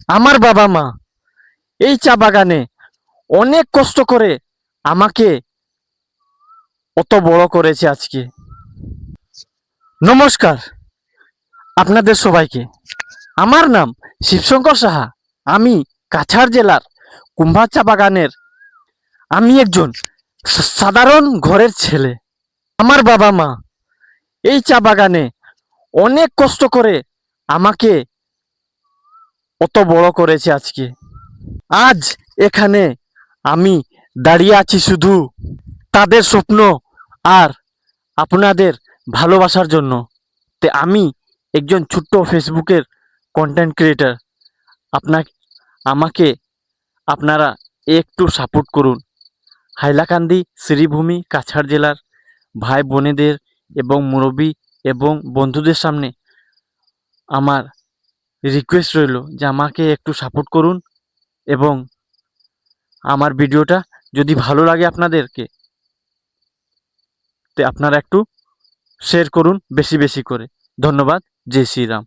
আমার বাবা মা এই চা বাগানে অনেক কষ্ট করে আমাকে অত বড় করেছে আজকে। নমস্কার আপনাদের সবাইকে। আমার নাম শিবশঙ্কর সাহা। আমি কাছাড় জেলার কুম্ভা চা বাগানের আমি একজন সাধারণ ঘরের ছেলে। আমার বাবা মা এই চা বাগানে অনেক কষ্ট করে আমাকে অত বড় করেছে আজকে। আজ এখানে আমি দাঁড়িয়ে আছি শুধু তাদের স্বপ্ন আর আপনাদের ভালোবাসার জন্য। আমি একজন ছোট্ট ফেসবুকের কন্টেন্ট ক্রিয়েটার। আপনাকে আমাকে আপনারা একটু সাপোর্ট করুন। হাইলাকান্দি শ্রীভূমি কাছাড় জেলার ভাই বোনেদের এবং মুরব্বী এবং বন্ধুদের সামনে আমার রিকোয়েস্ট রইল যে আমাকে একটু সাপোর্ট করুন এবং আমার ভিডিওটা যদি ভালো লাগে আপনাদেরকে তো আপনারা একটু শেয়ার করুন বেশি বেশি করে। ধন্যবাদ। জয় শ্রীরাম।